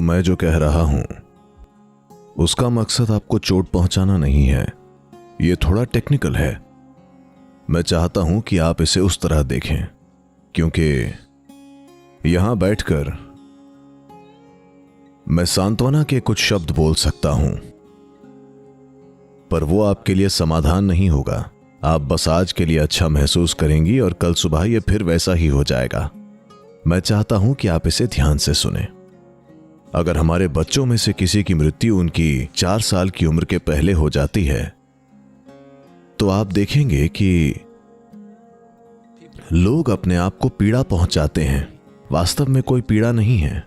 तो मैं जो कह रहा हूं उसका मकसद आपको चोट पहुंचाना नहीं है। यह थोड़ा टेक्निकल है। मैं चाहता हूं कि आप इसे उस तरह देखें, क्योंकि यहां बैठकर मैं सांत्वना के कुछ शब्द बोल सकता हूं, पर वो आपके लिए समाधान नहीं होगा। आप बस आज के लिए अच्छा महसूस करेंगी और कल सुबह ये फिर वैसा ही हो जाएगा। मैं चाहता हूं कि आप इसे ध्यान से सुने। अगर हमारे बच्चों में से किसी की मृत्यु उनकी 4 साल की उम्र के पहले हो जाती है, तो आप देखेंगे कि लोग अपने आप को पीड़ा पहुंचाते हैं। वास्तव में कोई पीड़ा नहीं है।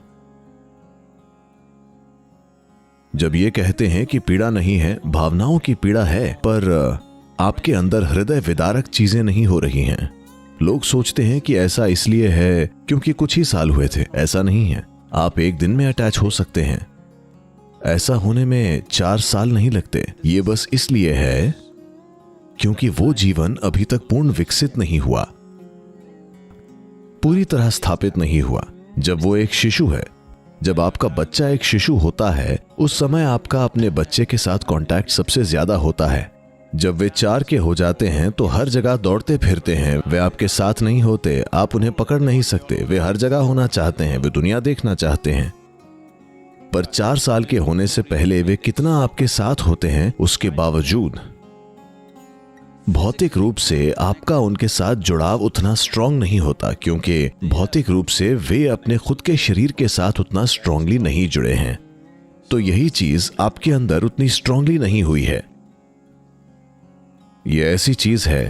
जब ये कहते हैं कि पीड़ा नहीं है, भावनाओं की पीड़ा है, पर आपके अंदर हृदय विदारक चीजें नहीं हो रही हैं। लोग सोचते हैं कि ऐसा इसलिए है क्योंकि कुछ ही साल हुए थे। ऐसा नहीं है। आप एक दिन में अटैच हो सकते हैं। ऐसा होने में 4 साल नहीं लगते। ये बस इसलिए है क्योंकि वो जीवन अभी तक पूर्ण विकसित नहीं हुआ, पूरी तरह स्थापित नहीं हुआ। जब वो एक शिशु है, जब आपका बच्चा एक शिशु होता है, उस समय आपका अपने बच्चे के साथ कांटेक्ट सबसे ज्यादा होता है। जब वे 4 के हो जाते हैं तो हर जगह दौड़ते फिरते हैं। वे आपके साथ नहीं होते, आप उन्हें पकड़ नहीं सकते। वे हर जगह होना चाहते हैं, वे दुनिया देखना चाहते हैं। पर 4 साल के होने से पहले वे कितना आपके साथ होते हैं, उसके बावजूद भौतिक रूप से आपका उनके साथ जुड़ाव उतना स्ट्रांग नहीं होता, क्योंकि भौतिक रूप से वे अपने खुद के शरीर के साथ उतना स्ट्रांगली नहीं जुड़े हैं। तो यही चीज आपके अंदर उतनी स्ट्रांगली नहीं हुई है। यह ऐसी चीज है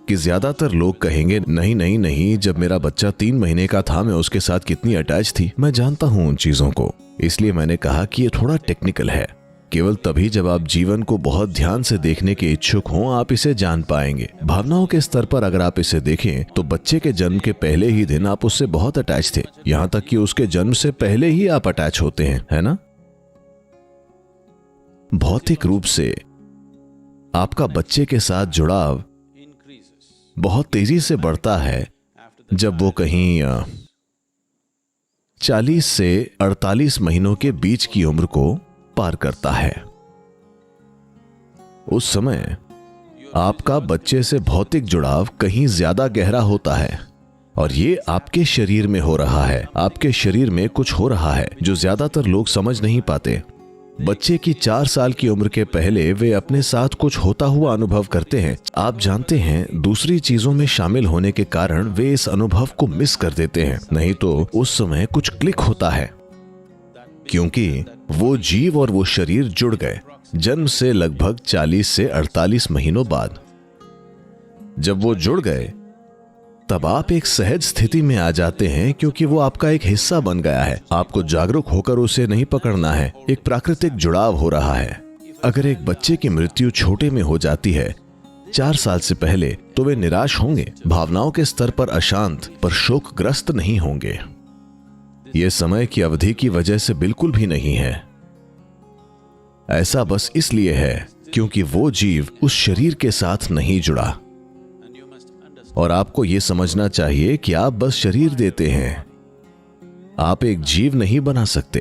कि ज्यादातर लोग कहेंगे, नहीं नहीं नहीं, जब मेरा बच्चा 3 महीने का था मैं उसके साथ कितनी अटैच थी। मैं जानता हूं उन चीजों को, इसलिए मैंने कहा कि यह थोड़ा टेक्निकल है। केवल तभी जब आप जीवन को बहुत ध्यान से देखने के इच्छुक हों, आप इसे जान पाएंगे। भावनाओं के स्तर पर अगर आप इसे देखें तो बच्चे के जन्म के पहले ही दिन आप उससे बहुत अटैच थे। यहां तक कि उसके जन्म से पहले ही आप अटैच होते हैं, है ना? भौतिक रूप से आपका बच्चे के साथ जुड़ाव बहुत तेजी से बढ़ता है जब वो कहीं 40 से 48 महीनों के बीच की उम्र को पार करता है। उस समय आपका बच्चे से भौतिक जुड़ाव कहीं ज्यादा गहरा होता है, और ये आपके शरीर में हो रहा है। आपके शरीर में कुछ हो रहा है जो ज्यादातर लोग समझ नहीं पाते। बच्चे की 4 साल की उम्र के पहले वे अपने साथ कुछ होता हुआ अनुभव करते हैं। आप जानते हैं, दूसरी चीजों में शामिल होने के कारण वे इस अनुभव को मिस कर देते हैं। नहीं तो उस समय कुछ क्लिक होता है, क्योंकि वो जीव और वो शरीर जुड़ गए जन्म से लगभग 40 से 48 महीनों बाद। जब वो जुड़ गए तब आप एक सहज स्थिति में आ जाते हैं, क्योंकि वो आपका एक हिस्सा बन गया है। आपको जागरूक होकर उसे नहीं पकड़ना है। एक प्राकृतिक जुड़ाव हो रहा है। अगर एक बच्चे की मृत्यु छोटे में हो जाती है 4 साल से पहले, तो वे निराश होंगे, भावनाओं के स्तर पर अशांत, पर शोकग्रस्त नहीं होंगे। यह समय की अवधि की वजह से बिल्कुल भी नहीं है। ऐसा बस इसलिए है क्योंकि वो जीव उस शरीर के साथ नहीं जुड़ा। और आपको यह समझना चाहिए कि आप बस शरीर देते हैं। आप एक जीव नहीं बना सकते।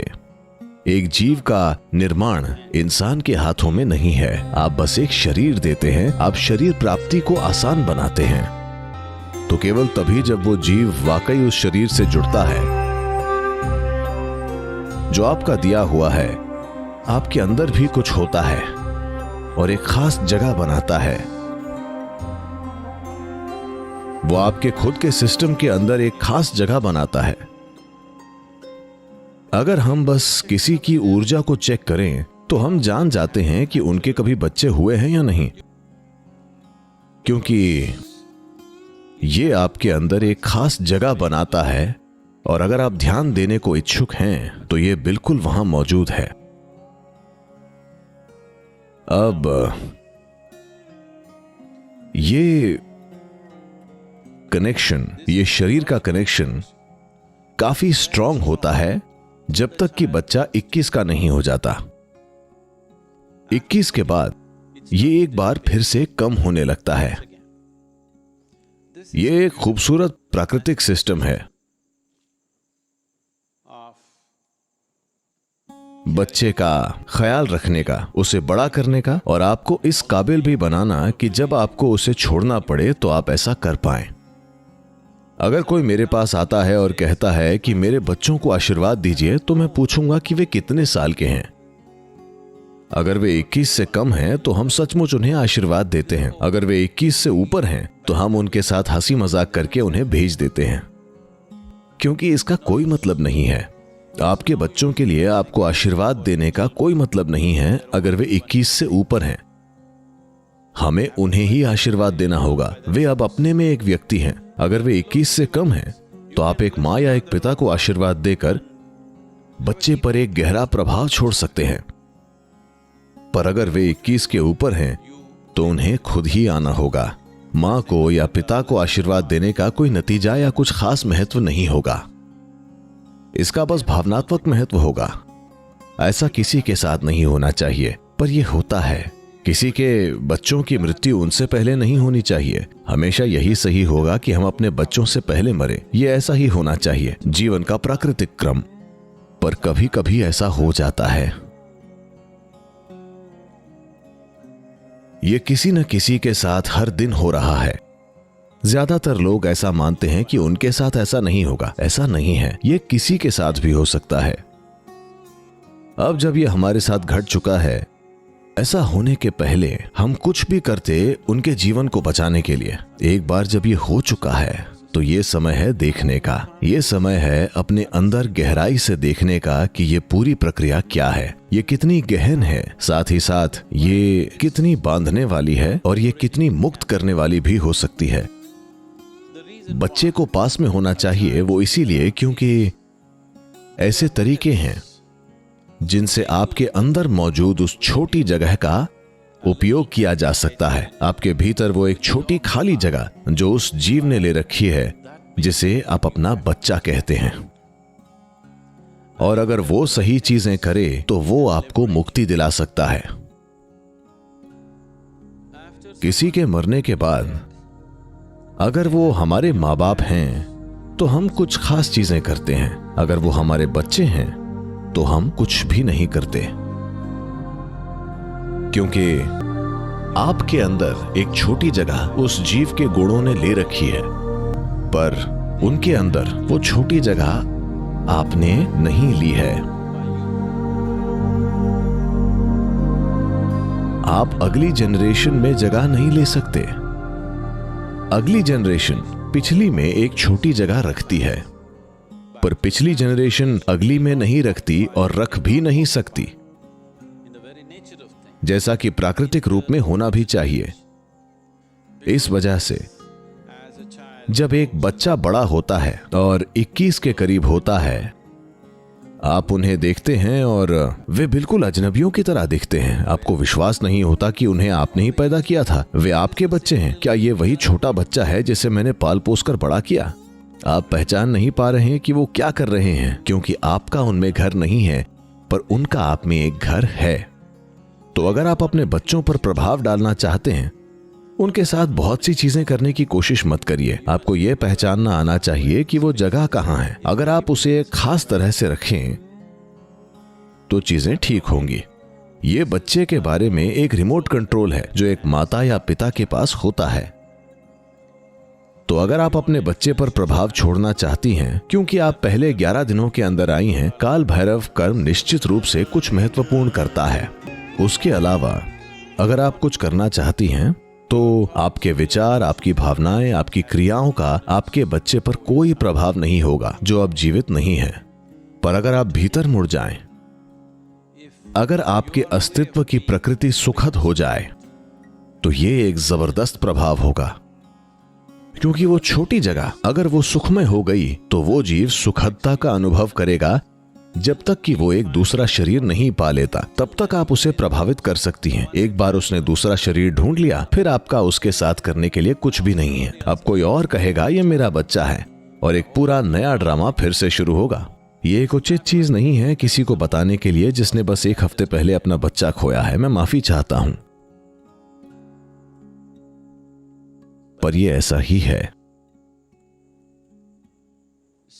एक जीव का निर्माण इंसान के हाथों में नहीं है। आप बस एक शरीर देते हैं। आप शरीर प्राप्ति को आसान बनाते हैं। तो केवल तभी जब वो जीव वाकई उस शरीर से जुड़ता है जो आपका दिया हुआ है, आपके अंदर भी कुछ होता है और एक खास जगह बनाता है। वो आपके खुद के सिस्टम के अंदर एक खास जगह बनाता है। अगर हम बस किसी की ऊर्जा को चेक करें तो हम जान जाते हैं कि उनके कभी बच्चे हुए हैं या नहीं, क्योंकि ये आपके अंदर एक खास जगह बनाता है। और अगर आप ध्यान देने को इच्छुक हैं तो ये बिल्कुल वहां मौजूद है। अब ये कनेक्शन, ये शरीर का कनेक्शन काफी स्ट्रांग होता है जब तक कि बच्चा 21 का नहीं हो जाता। 21 के बाद ये एक बार फिर से कम होने लगता है। ये एक खूबसूरत प्राकृतिक सिस्टम है। बच्चे का ख्याल रखने का, उसे बड़ा करने का और आपको इस काबिल भी बनाना कि जब आपको उसे छोड़ना पड़े तो आप ऐसा कर पाएं। अगर कोई मेरे पास आता है और कहता है कि मेरे बच्चों को आशीर्वाद दीजिए, तो मैं पूछूंगा कि वे कितने साल के हैं। अगर वे 21 से कम हैं तो हम सचमुच उन्हें आशीर्वाद देते हैं। अगर वे 21 से ऊपर हैं तो हम उनके साथ हंसी मजाक करके उन्हें भेज देते हैं, क्योंकि इसका कोई मतलब नहीं है। आपके बच्चों के लिए आपको आशीर्वाद देने का कोई मतलब नहीं है अगर वे 21 से ऊपर हैं। हमें उन्हें ही आशीर्वाद देना होगा। वे अब अपने में एक व्यक्ति हैं। अगर वे 21 से कम हैं तो आप एक माँ या एक पिता को आशीर्वाद देकर बच्चे पर एक गहरा प्रभाव छोड़ सकते हैं। पर अगर वे 21 के ऊपर हैं तो उन्हें खुद ही आना होगा। माँ को या पिता को आशीर्वाद देने का कोई नतीजा या कुछ खास महत्व नहीं होगा। इसका बस भावनात्मक महत्व होगा। ऐसा किसी के साथ नहीं होना चाहिए, पर यह होता है। किसी के बच्चों की मृत्यु उनसे पहले नहीं होनी चाहिए। हमेशा यही सही होगा कि हम अपने बच्चों से पहले मरे। यह ऐसा ही होना चाहिए, जीवन का प्राकृतिक क्रम। पर कभी कभी ऐसा हो जाता है। यह किसी न किसी के साथ हर दिन हो रहा है। ज्यादातर लोग ऐसा मानते हैं कि उनके साथ ऐसा नहीं होगा। ऐसा नहीं है, यह किसी के साथ भी हो सकता है। अब जब यह हमारे साथ घट चुका है, ऐसा होने के पहले हम कुछ भी करते उनके जीवन को बचाने के लिए। एक बार जब ये हो चुका है तो ये समय है देखने का। ये समय है अपने अंदर गहराई से देखने का कि ये पूरी प्रक्रिया क्या है, ये कितनी गहन है, साथ ही साथ ये कितनी बांधने वाली है और ये कितनी मुक्त करने वाली भी हो सकती है। बच्चे को पास में होना चाहिए वो इसीलिए क्योंकि ऐसे तरीके हैं जिनसे आपके अंदर मौजूद उस छोटी जगह का उपयोग किया जा सकता है। आपके भीतर वो एक छोटी खाली जगह जो उस जीव ने ले रखी है, जिसे आप अपना बच्चा कहते हैं। और अगर वो सही चीजें करे तो वो आपको मुक्ति दिला सकता है। किसी के मरने के बाद अगर वो हमारे माँ बाप हैं तो हम कुछ खास चीजें करते हैं। अगर वो हमारे बच्चे हैं तो हम कुछ भी नहीं करते, क्योंकि आपके अंदर एक छोटी जगह उस जीव के गुणों ने ले रखी है, पर उनके अंदर वो छोटी जगह आपने नहीं ली है। आप अगली जनरेशन में जगह नहीं ले सकते। अगली जनरेशन पिछली में एक छोटी जगह रखती है, पर पिछली जनरेशन अगली में नहीं रखती और रख भी नहीं सकती, जैसा कि प्राकृतिक रूप में होना भी चाहिए। इस वजह से जब एक बच्चा बड़ा होता है और 21 के करीब होता है, आप उन्हें देखते हैं और वे बिल्कुल अजनबियों की तरह दिखते हैं। आपको विश्वास नहीं होता कि उन्हें आपने ही पैदा किया था। वे आपके बच्चे हैं। क्या ये वही छोटा बच्चा है जिसे मैंने पाल पोस कर बड़ा किया? आप पहचान नहीं पा रहे हैं कि वो क्या कर रहे हैं, क्योंकि आपका उनमें घर नहीं है, पर उनका आप में एक घर है। तो अगर आप अपने बच्चों पर प्रभाव डालना चाहते हैं, उनके साथ बहुत सी चीजें करने की कोशिश मत करिए। आपको यह पहचानना आना चाहिए कि वो जगह कहां है। अगर आप उसे एक खास तरह से रखें तो चीजें ठीक होंगी। ये बच्चे के बारे में एक रिमोट कंट्रोल है जो एक माता या पिता के पास होता है। तो अगर आप अपने बच्चे पर प्रभाव छोड़ना चाहती हैं, क्योंकि आप पहले 11 दिनों के अंदर आई हैं, काल भैरव कर्म निश्चित रूप से कुछ महत्वपूर्ण करता है। उसके अलावा अगर आप कुछ करना चाहती हैं तो आपके विचार, आपकी भावनाएं, आपकी क्रियाओं का आपके बच्चे पर कोई प्रभाव नहीं होगा जो अब जीवित नहीं है। पर अगर आप भीतर मुड़ जाएं, अगर आपके अस्तित्व की प्रकृति सुखद हो जाए, तो ये एक जबरदस्त प्रभाव होगा। क्योंकि वो छोटी जगह अगर वो सुखमय हो गई तो वो जीव सुखदता का अनुभव करेगा। जब तक कि वो एक दूसरा शरीर नहीं पा लेता, तब तक आप उसे प्रभावित कर सकती हैं। एक बार उसने दूसरा शरीर ढूंढ लिया, फिर आपका उसके साथ करने के लिए कुछ भी नहीं है। अब कोई और कहेगा ये मेरा बच्चा है, और एक पूरा नया ड्रामा फिर से शुरू होगा। ये एक उचित चीज नहीं है किसी को बताने के लिए जिसने बस एक हफ्ते पहले अपना बच्चा खोया है। मैं माफी चाहता हूं, पर ये ऐसा ही है।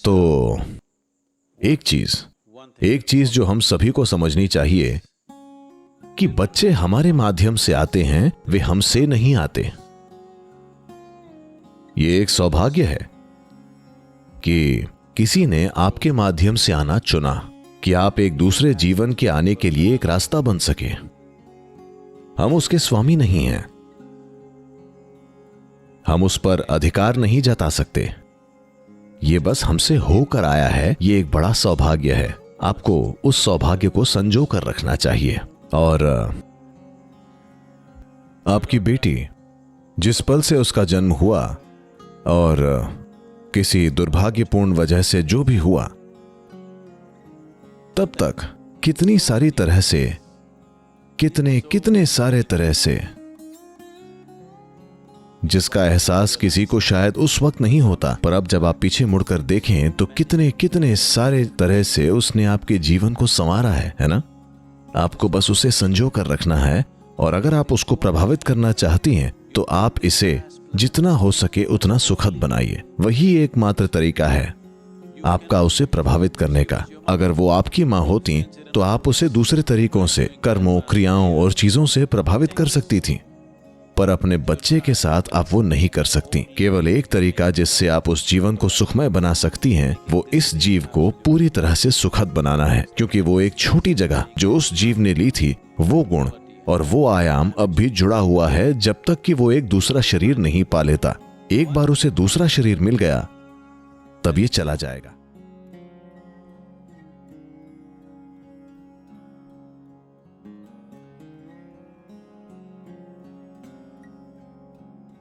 तो एक चीज जो हम सभी को समझनी चाहिए कि बच्चे हमारे माध्यम से आते हैं, वे हमसे नहीं आते। ये एक सौभाग्य है कि किसी ने आपके माध्यम से आना चुना, कि आप एक दूसरे जीवन के आने के लिए एक रास्ता बन सके। हम उसके स्वामी नहीं हैं, हम उस पर अधिकार नहीं जता सकते। ये बस हमसे होकर आया है। ये एक बड़ा सौभाग्य है। आपको उस सौभाग्य को संजो कर रखना चाहिए। और आपकी बेटी, जिस पल से उसका जन्म हुआ और किसी दुर्भाग्यपूर्ण वजह से जो भी हुआ, तब तक कितनी सारी तरह से, कितने सारे तरह से, जिसका एहसास किसी को शायद उस वक्त नहीं होता, पर अब जब आप पीछे मुड़कर देखें तो कितने सारे तरह से उसने आपके जीवन को संवारा है ना? आपको बस उसे संजो कर रखना है। और अगर आप उसको प्रभावित करना चाहती हैं तो आप इसे जितना हो सके उतना सुखद बनाइए। वही एकमात्र तरीका है आपका उसे प्रभावित करने का। अगर वो आपकी माँ होती तो आप उसे दूसरे तरीकों से, कर्मों, क्रियाओं और चीजों से प्रभावित कर सकती थी, पर अपने बच्चे के साथ आप वो नहीं कर सकती। केवल एक तरीका जिससे आप उस जीवन को सुखमय बना सकती हैं, वो इस जीव को पूरी तरह से सुखद बनाना है, क्योंकि वो एक छोटी जगह जो उस जीव ने ली थी, वो गुण और वो आयाम अब भी जुड़ा हुआ है जब तक कि वो एक दूसरा शरीर नहीं पा लेता। एक बार उसे दूसरा शरीर मिल गया तब ये चला जाएगा।